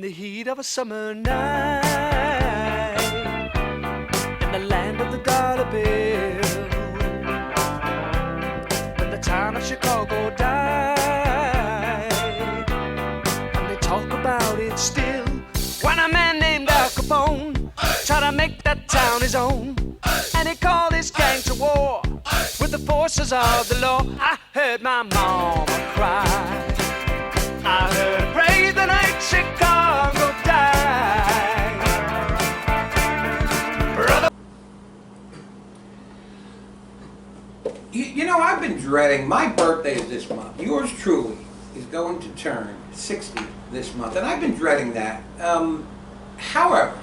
the heat of a summer night, in the land of the dollar bill, when the town of Chicago died, and they talk about it still, when a man named Al Capone tried to make that town his own, and he called his gang to war with the forces of the law. I heard my mama cry, I heard her pray the night Chicago died. Brother. You know, I've been dreading, my birthday is this month. Yours truly is going to turn 60 this month, and I've been dreading that. However,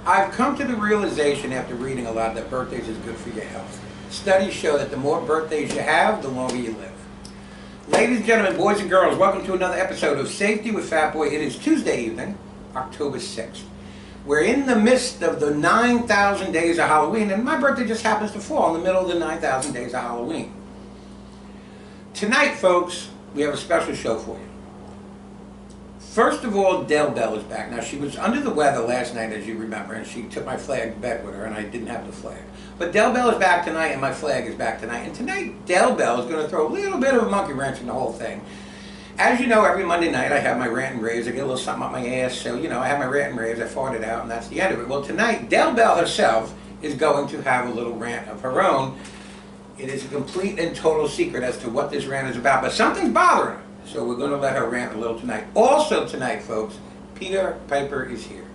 I've come to the realization after reading a lot that birthdays is good for your health. Studies show that the more birthdays you have, the longer you live. Ladies and gentlemen, boys and girls, welcome to another episode of Safety with Fat Boy. It is Tuesday evening, October 6th. We're in the midst of the 9,000 days of Halloween, and my birthday just happens to fall in the middle of the 9,000 days of Halloween. Tonight, folks, we have a special show for you. First of all, Del Bell is back. Now, she was under the weather last night, as you remember, and she took my flag to bed with her, and I didn't have the flag. But Del Bell is back tonight, and my flag is back tonight. And tonight, Del Bell is going to throw a little bit of a monkey wrench in the whole thing. As you know, every Monday night, I have my rant and raves. I get a little something up my ass, so, you know, I have my rant and raves. I fart it out, and that's the end of it. Well, tonight, Del Bell herself is going to have a little rant of her own. It is a complete and total secret as to what this rant is about, but something's bothering her. So we're going to let her rant a little tonight. Also tonight, folks, Peter Piper is here.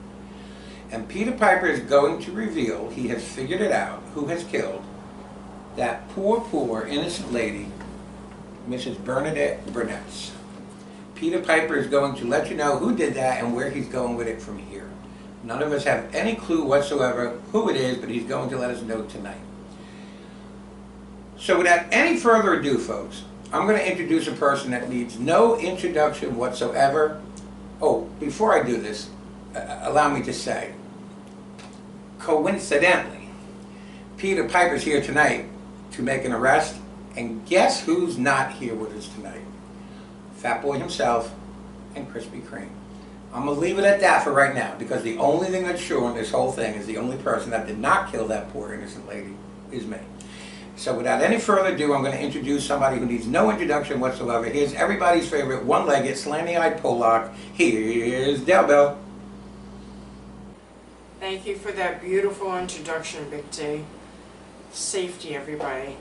And Peter Piper is going to reveal, he has figured it out, who has killed that poor, innocent lady, Mrs. Bernadette Burnett. Peter Piper is going to let you know who did that and where he's going with it from here. None of us have any clue whatsoever who it is, but he's going to let us know tonight. So without any further ado, folks, I'm going to introduce a person that needs no introduction whatsoever. Oh, before I do this, allow me to say, coincidentally, Peter Piper's here tonight to make an arrest, and guess who's not here with us tonight? Fat Boy himself and Krispy Kreme. I'm going to leave it at that for right now, because the only thing that's sure in this whole thing is the only person that did not kill that poor innocent lady is me. So without any further ado, I'm going to introduce somebody who needs no introduction whatsoever. Here's everybody's favorite one-legged, slanty-eyed Pollock. Here's Del Bell. Thank you for that beautiful introduction, Big T. Safety, everybody.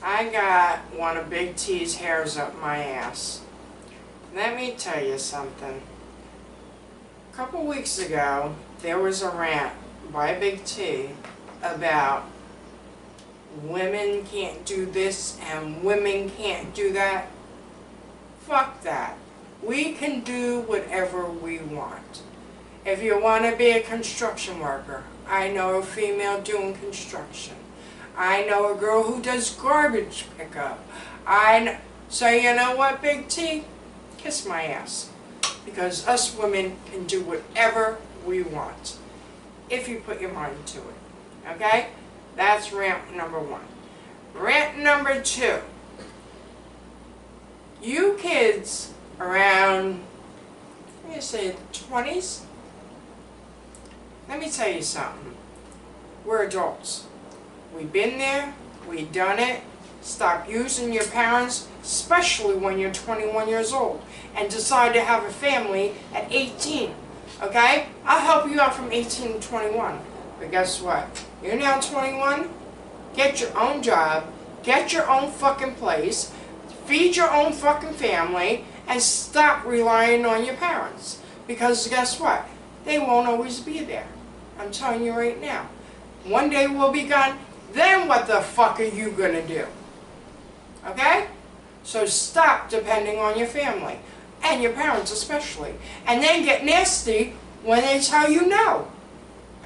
I got one of Big T's hairs up my ass. Let me tell you something. A couple weeks ago, there was a rant by Big T about women can't do this and women can't do that. Fuck that. We can do whatever we want. If you want to be a construction worker, I know a female doing construction. I know a girl who does garbage pickup. So you know what, Big T? Kiss my ass. Because us women can do whatever we want. If you put your mind to it. Okay? That's rant number one. Rant number two. You kids around, let me say, the 20s? Let me tell you something. We're adults. We've been there. We've done it. Stop using your parents, especially when you're 21 years old, and decide to have a family at 18. Okay? I'll help you out from 18 to 21. But guess what? You're now 21. Get your own job. Get your own fucking place. Feed your own fucking family. And stop relying on your parents. Because guess what? They won't always be there. I'm telling you right now. One day we'll be gone. Then what the fuck are you gonna do? Okay? So stop depending on your family. And your parents especially. And then get nasty when they tell you no.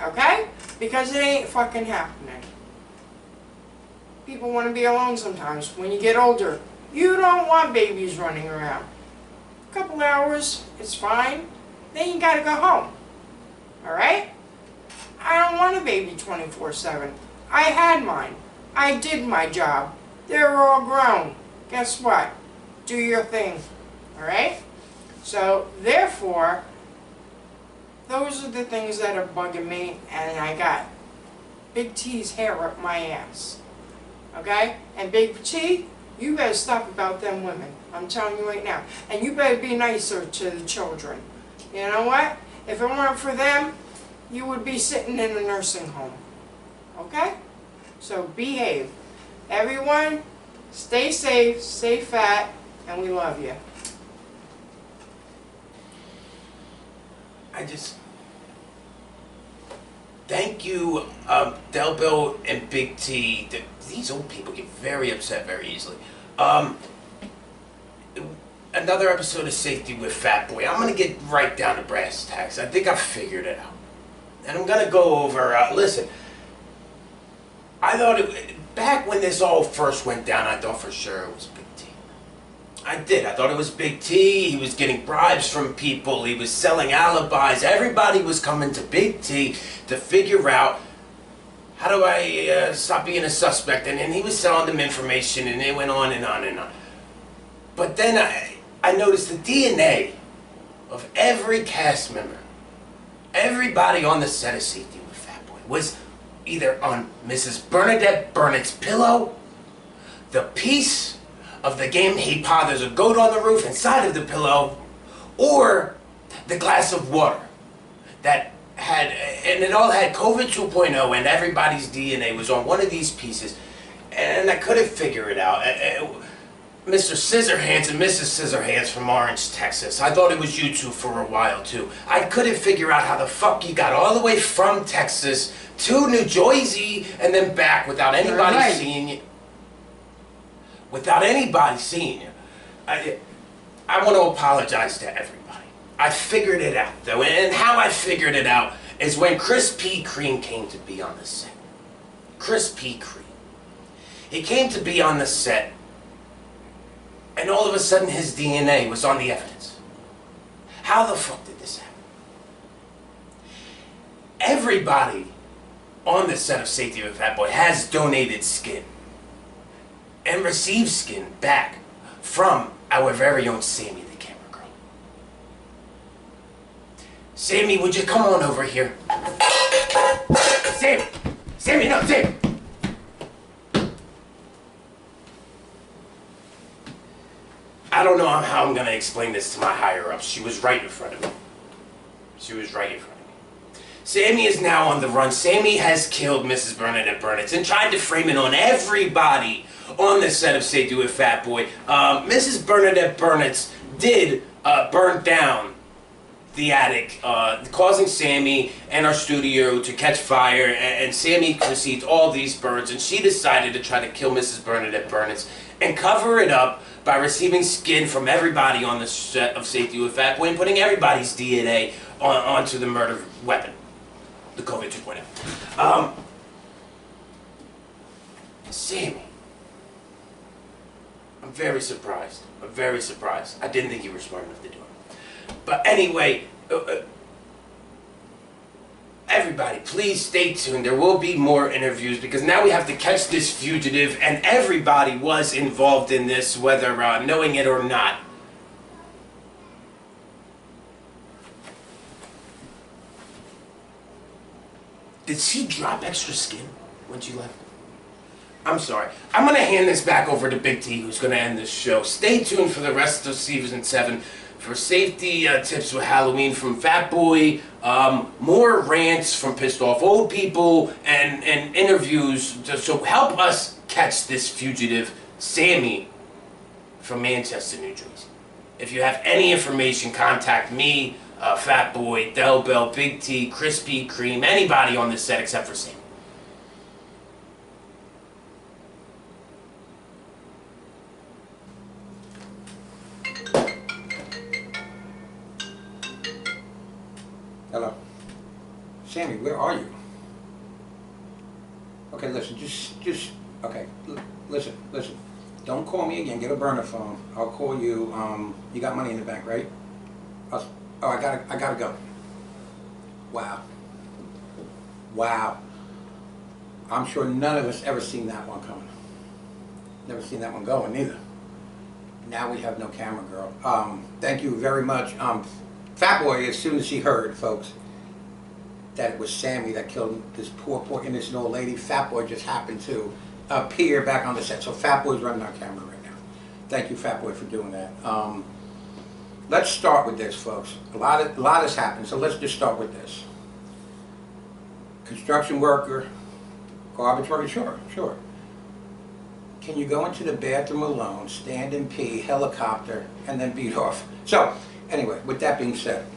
Okay? Because it ain't fucking happening. People want to be alone sometimes. When you get older, you don't want babies running around. A couple hours, it's fine. Then you gotta go home. Alright? I don't want a baby 24/7. I had mine. I did my job. They're all grown. Guess what? Do your thing. Alright? So, therefore, Those are the things that are bugging me, and I got Big T's hair up my ass. Okay? And Big T, you better stop about them women. I'm telling you right now. And you better be nicer to the children. You know what? If it weren't for them, you would be sitting in a nursing home. Okay? So behave. Everyone, stay safe, stay fat, and we love you. Thank you, Del Bill and Big T. These old people get very upset very easily. Another episode of Safety with Fat Boy. I'm gonna get right down to brass tacks. I think I've figured it out. And I'm gonna go over, listen, I thought back when this all first went down, I thought for sure it was Big T. I did. I thought it was Big T. He was getting bribes from people. He was selling alibis. Everybody was coming to Big T to figure out how do I stop being a suspect. And he was selling them information, and it went on and on and on. But then I noticed the DNA of every cast member, everybody on the set of Safety with Fat Boy, was either on Mrs. Bernadette Burnett's pillow, the piece of the game he there's a goat on the roof inside of the pillow, or the glass of water that had, and it all had COVID 2.0, and everybody's DNA was on one of these pieces, and I couldn't figure it out. Mr. Scissorhands and Mrs. Scissorhands from Orange, Texas. I thought it was you two for a while too. I couldn't figure out how the fuck you got all the way from Texas to New Jersey and then back without anybody seeing you. Without anybody seeing you. I want to apologize to everybody. I figured it out though, and how I figured it out is when Chris P. Cream came to be on the set. Chris P. Cream. He came to be on the set, and all of a sudden his DNA was on the evidence. How the fuck did this happen? Everybody on the set of Safety with Fat Boy has donated skin and received skin back from our very own Sammy the camera girl. Sammy, would you come on over here? Sammy! Sammy, no, Sammy! I don't know how I'm going to explain this to my higher-ups. She was right in front of me. She was right in front of me. Sammy is now on the run. Sammy has killed Mrs. Bernadette Burnett's and tried to frame it on everybody on the set of Safety with Fat Boy. Mrs. Bernadette Burnett's did burn down the attic, causing Sammy and our studio to catch fire, and Sammy received all these burns, and she decided to try to kill Mrs. Bernadette Burnett's and cover it up by receiving skin from everybody on the set of Safety with Fat Boy and putting everybody's DNA onto the murder weapon, the COVID 2.0. Sammy, I'm very surprised. I'm very surprised. I didn't think you were smart enough to do it. But anyway, everybody, please stay tuned. There will be more interviews because now we have to catch this fugitive, and everybody was involved in this, whether knowing it or not. Did she drop extra skin when she left? I'm sorry. I'm going to hand this back over to Big T, who's going to end this show. Stay tuned for the rest of Season 7 for safety tips with Halloween from Fat Boy, more rants from pissed off old people, and interviews. So help us catch this fugitive, Sammy, from Manchester, New Jersey. If you have any information, contact me, Fat Boy, Del Bell, Big T, Krispy Kreme, anybody on this set except for Sammy. Hello. Sammy, where are you? Okay, listen, okay, listen. Don't call me again, get a burner phone. I'll call you, you got money in the bank, right? I gotta go. Wow. I'm sure none of us ever seen that one coming. Never seen that one going, neither. Now we have no camera girl. Thank you very much. Fat Boy, as soon as she heard, folks, that it was Sammy that killed this poor innocent old lady. Fat Boy just happened to appear back on the set. So Fat Boy's running our camera right now. Thank you, Fat Boy, for doing that. Let's start with this, folks. A lot has happened, so let's just start with this. Construction worker, garbage worker, sure. Can you go into the bathroom alone, stand and pee, helicopter, and then beat off? So, anyway, with that being said,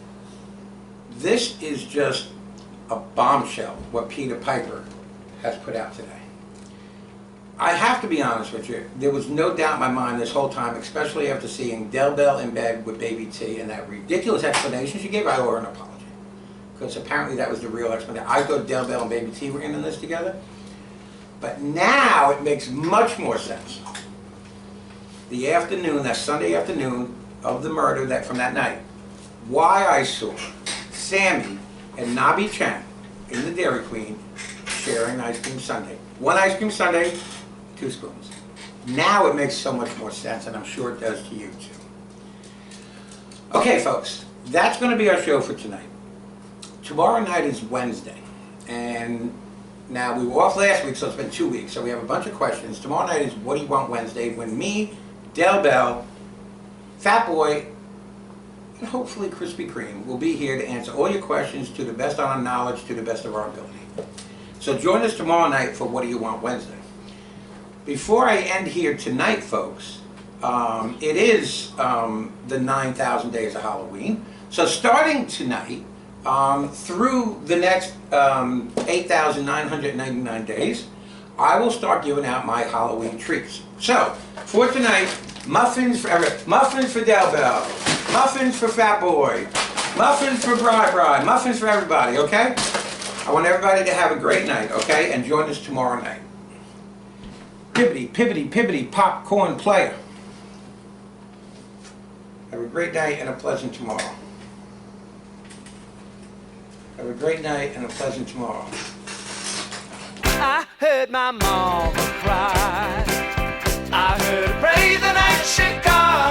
this is just a bombshell, what Peter Piper has put out today. I have to be honest with you, there was no doubt in my mind this whole time, especially after seeing Del Bell in bed with Baby T and that ridiculous explanation she gave. I owe her an apology, because apparently that was the real explanation. I thought Del Bell and Baby T were in this together, but now it makes much more sense. The afternoon, that Sunday afternoon of the murder from that night, why I saw Sammy and Nabi Chen in the Dairy Queen sharing ice cream sundae. One ice cream sundae, 2 spoons. Now it makes so much more sense, and I'm sure it does to you too. Okay, folks, that's going to be our show for tonight. Tomorrow night is Wednesday, and now we were off last week, so it's been 2 weeks, so we have a bunch of questions. Tomorrow night is What Do You Want Wednesday, when me, Del Bell, Fat Boy, and hopefully Krispy Kreme will be here to answer all your questions to the best of our knowledge, to the best of our ability. So join us tomorrow night for What Do You Want Wednesday. Before I end here tonight, folks, it is the 9,000 days of Halloween. So starting tonight, through the next 8,999 days, I will start giving out my Halloween treats. So, for tonight, muffins for Del Bell, muffins for Fat Boy, muffins for Bride, muffins for everybody, okay? I want everybody to have a great night, okay? And join us tomorrow night. Pibbity, popcorn player. Have a great night and a pleasant tomorrow. Have a great night and a pleasant tomorrow. I heard my mama cry. I heard her pray the night she got.